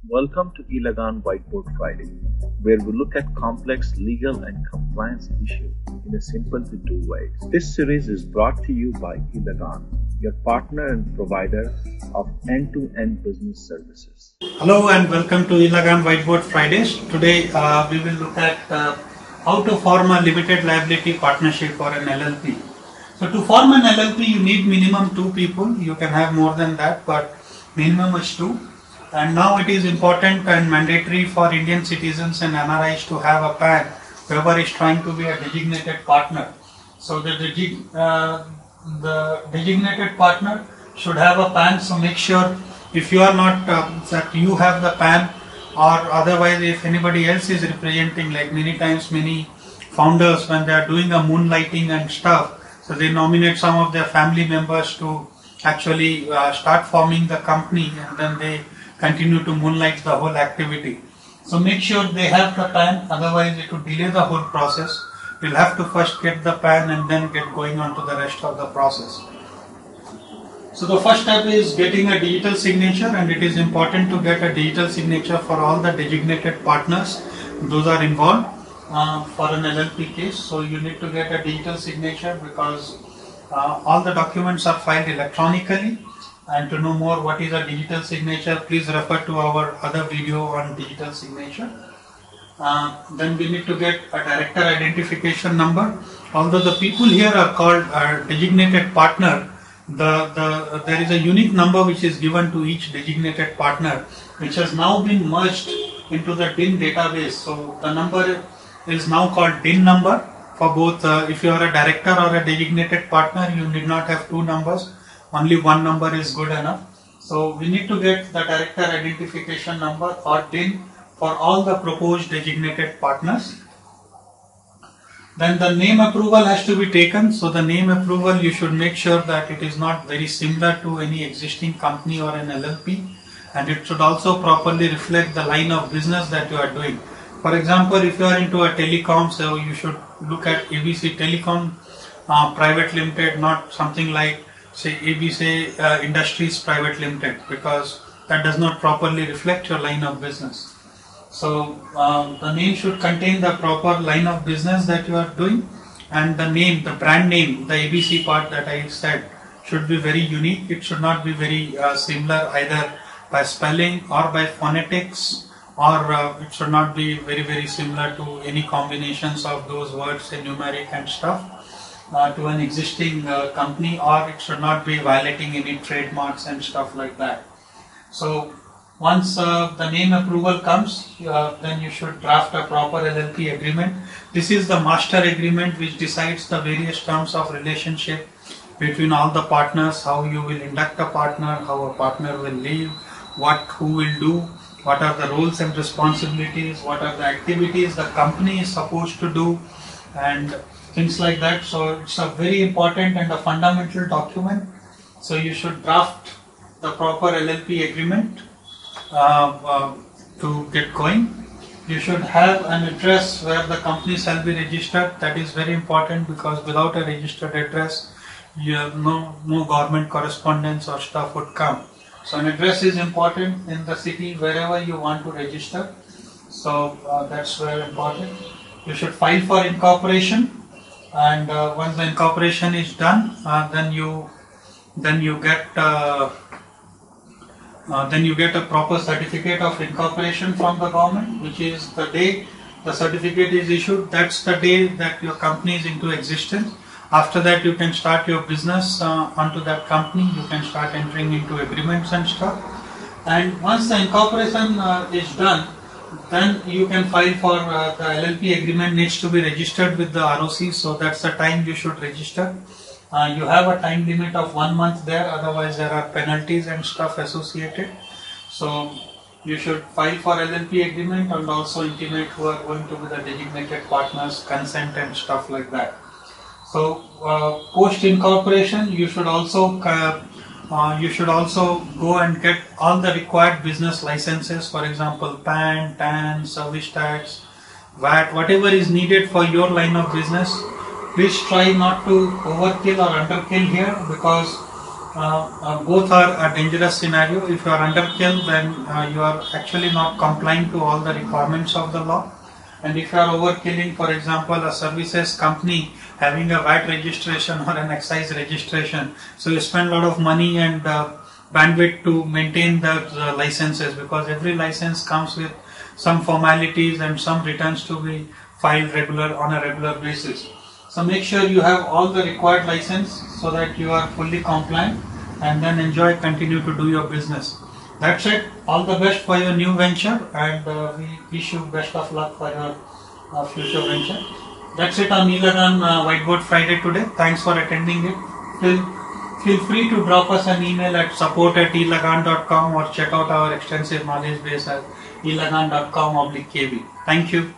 Welcome to Ilagan Whiteboard Friday, where we look at complex legal and compliance issues in a simple to do way. This series is brought to you by Ilagan, your partner and provider of end-to-end business services. Hello and welcome to Ilagan Whiteboard Fridays. Today we will look at how to form a limited liability partnership for an LLP. So to form an LLP you need minimum 2 people. You can have more than that, but minimum is 2. And now it is important and mandatory for Indian citizens and NRIs to have a PAN whoever is trying to be a designated partner. So the designated partner should have a PAN. So make sure if you are not that you have the PAN, or otherwise if anybody else is representing, like many times many founders when they are doing a moonlighting and stuff, so they nominate some of their family members to actually start forming the company, and then they continue to moonlight the whole activity. So make sure they have the PAN, otherwise it would delay the whole process. You'll have to first get the PAN and then get going on to the rest of the process. So the first step is getting a digital signature, and it is important to get a digital signature for all the designated partners. Those are involved for an LLP case. So you need to get a digital signature because all the documents are filed electronically. And to know more what is a digital signature, please refer to our other video on digital signature. Then we need to get a director identification number. Although the people here are called designated partner, there is a unique number which is given to each designated partner, which has now been merged into the DIN database. So the number is now called DIN number for both. If you are a director or a designated partner, you need not have 2 numbers. Only 1 number is good enough. So we need to get the director identification number or DIN for all the proposed designated partners. Then the name approval has to be taken. So the name approval, you should make sure that it is not very similar to any existing company or an LLP, and it should also properly reflect the line of business that you are doing. For example, if you are into a telecom, so you should look at ABC Telecom Private Limited, not something like say ABC Industries Private Limited, because that does not properly reflect your line of business. So the name should contain the proper line of business that you are doing, and the name, the brand name, the ABC part that I said should be very unique. It should not be very similar either by spelling or by phonetics, or it should not be very similar to any combinations of those words in numeric and stuff. To an existing company, or it should not be violating any trademarks and stuff like that. So once the name approval comes, then you should draft a proper LLP agreement. This is the master agreement which decides the various terms of relationship between all the partners, how you will induct a partner, how a partner will leave, who will do, what are the roles and responsibilities, what are the activities the company is supposed to do, and things like that. So it's a very important and a fundamental document. So you should draft the proper LLP agreement to get going. You should have an address where the company shall be registered. That is very important, because without a registered address, you have no government correspondence or stuff would come. So an address is important in the city wherever you want to register. So that's very important. You should file for incorporation. And once the incorporation is done, then you get a proper certificate of incorporation from the government, which is the day the certificate is issued. That's the day that your company is into existence. After that, you can start your business onto that company. You can start entering into agreements and stuff. And once the incorporation is done, then you can file for the LLP agreement needs to be registered with the ROC. So that's the time you should register. You have a time limit of 1 month there, otherwise there are penalties and stuff associated. So you should file for LLP agreement and also intimate who are going to be the designated partners, consent and stuff like that. So post incorporation, you should also go and get all the required business licenses, for example PAN, TAN, service tax, VAT, whatever is needed for your line of business. Please try not to overkill or underkill here, because Both are a dangerous scenario. If you are underkill, then you are actually not complying to all the requirements of the law. And if you are overkilling, for example, a services company having a VAT registration or an excise registration, so you spend a lot of money and bandwidth to maintain the licenses, because every license comes with some formalities and some returns to be filed on a regular basis. So make sure you have all the required license so that you are fully compliant, and then continue to do your business. That's it. All the best for your new venture, and we wish you best of luck for your future venture. That's it on e-Lagan Whiteboard Friday today. Thanks for attending it. Feel free to drop us an email at support@elagan.com or check out our extensive knowledge base at elagan.com/kb. Thank you.